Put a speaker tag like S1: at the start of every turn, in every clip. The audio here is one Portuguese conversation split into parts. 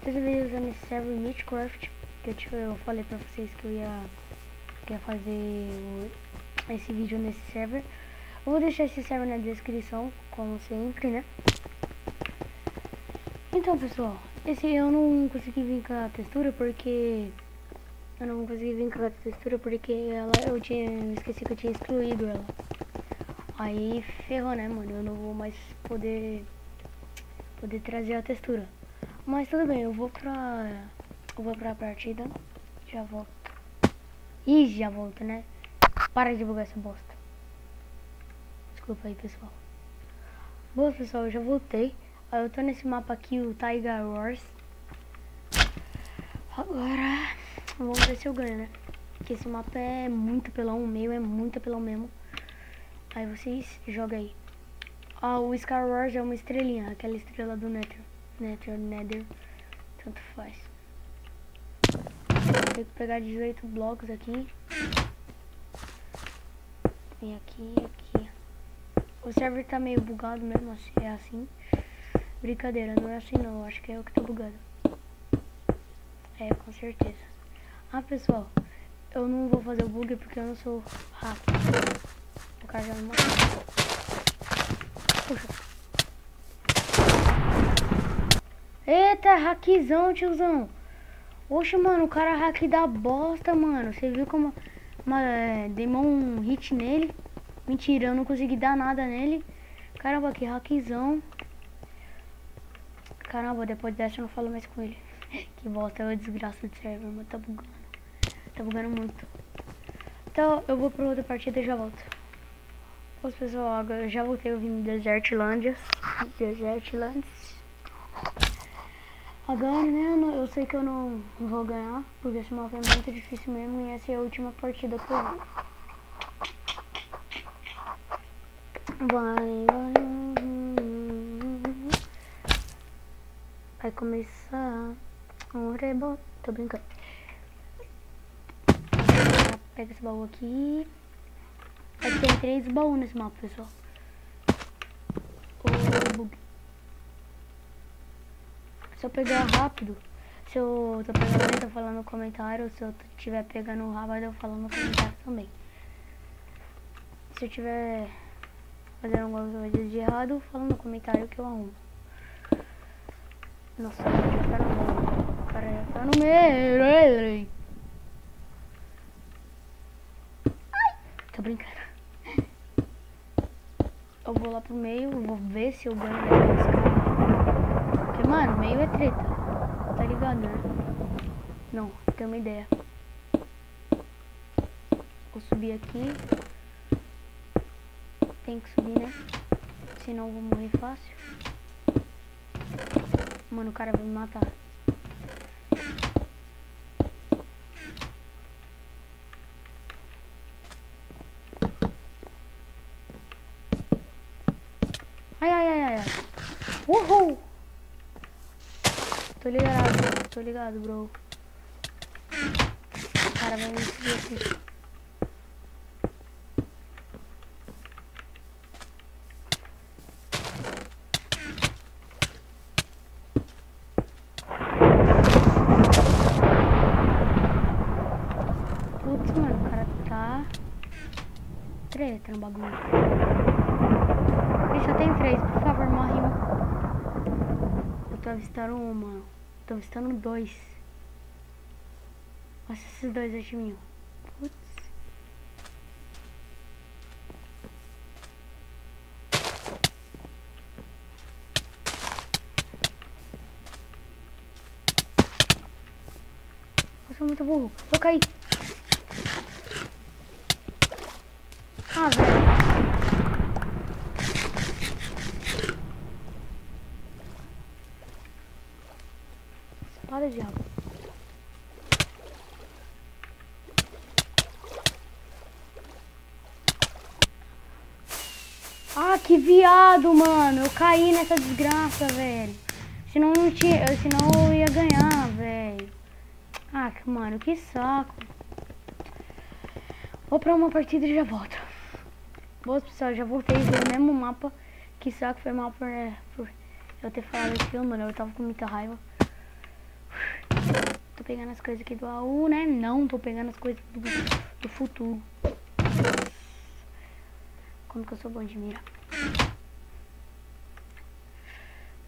S1: Dessa vez usando esse server Mythcraft, que eu falei pra vocês que eu ia fazer esse vídeo nesse server. Eu vou deixar esse server na descrição, como sempre, né? Então, pessoal, eu não consegui vir com a textura porque... eu esqueci que eu tinha excluído ela. Aí ferrou, né, mano? Eu não vou mais poder trazer a textura. Mas tudo bem, eu vou pra partida. Já volto. Ih, já volto, né? Para de bugar essa bosta. Desculpa aí, pessoal. Bom, pessoal, eu já voltei. Eu tô nesse mapa aqui, o Tiger Wars. Agora, vamos ver se eu ganho, né? Porque esse mapa é muito apelão, o meio é muito apelão mesmo. Aí vocês jogam aí. O Scar Wars é uma estrelinha, aquela estrela do Nether, tanto faz. Tenho que pegar 18 blocos aqui. Vem aqui, aqui. O server tá meio bugado mesmo, assim, é assim. Brincadeira, não é assim não, acho que é eu que tô bugado. É, com certeza. Pessoal, eu não vou fazer o bug porque eu não sou hacker. O cara já me matou. Puxa. Eita, hackzão, tiozão. Oxe, mano, o cara hack da bosta, mano. Você viu como... dei um hit nele. Mentira, eu não consegui dar nada nele. Caramba, que hackzão. Caramba, depois dessa eu não falo mais com ele. Que bosta, é uma desgraça de server, mas tá bugando. Tá bugando muito. Então, eu vou pra outra partida e já volto. Pois, pessoal, agora eu já voltei, eu vim em Desertlands. Agora, né, eu sei que eu não vou ganhar, porque esse mapa é muito difícil mesmo e essa é a última partida que eu vou. Vai começar um rebote. Tô brincando. Pega esse baú aqui. Aqui tem 3 baús nesse mapa, pessoal. Se eu pegar rápido, se eu tô pegando lento, eu falo no comentário. Se eu estiver pegando rápido, eu falo no comentário também. Se eu tiver fazendo alguma coisa de errado, fala no comentário que eu arrumo. Nossa, já tá no meio. O cara já tá no meio. Ai, tô brincando. Eu vou lá pro meio, vou ver se eu ganho daqueles caras. Porque, mano, meio é treta. Tá ligado, né? Não, tem uma ideia. Vou subir aqui. Tem que subir, né? Senão eu vou morrer fácil. Mano, o cara vai me matar. Ai. Uhul! Tô ligado, bro. O cara vai me seguir aqui. Putz, mano, o cara tá treta no bagulho. Ele só tem 3, por favor, morre um. Eu tô avistando um, mano. Tô avistando 2. Nossa, esses 2 é de mim. Putz. Eu sou muito burro. Vou cair. Velho. Espada, diabo. Que viado, mano. Eu caí nessa desgraça, velho. Senão eu ia ganhar, velho. Mano, que saco. Vou pra uma partida e já volto. Bom, pessoal, já voltei no mesmo mapa. Que saco, foi mal por eu ter falado aquilo, mano. Eu tava com muita raiva. tô pegando as coisas aqui do baú, né? Não tô pegando as coisas do futuro. Como que eu sou bom de mira.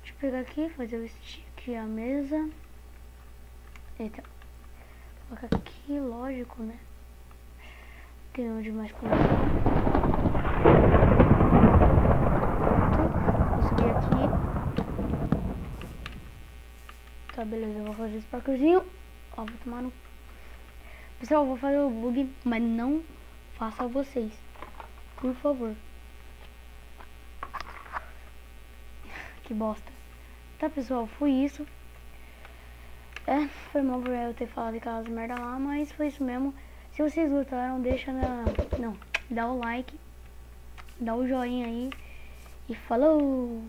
S1: Deixa eu pegar aqui, fazer o stick, a mesa. Eita. Colocar aqui, lógico, né? Tem onde mais colocar. Vou subir aqui. Tá, beleza, eu vou fazer esse parkourzinho. Ó, vou tomar no... Pessoal, eu vou fazer o bug, mas não faça vocês. Por favor. Que bosta. Tá, pessoal, foi isso. Foi mal por eu ter falado aquelas merda lá, mas foi isso mesmo. Se vocês gostaram, deixa dá o like, dá o joinha aí e falou!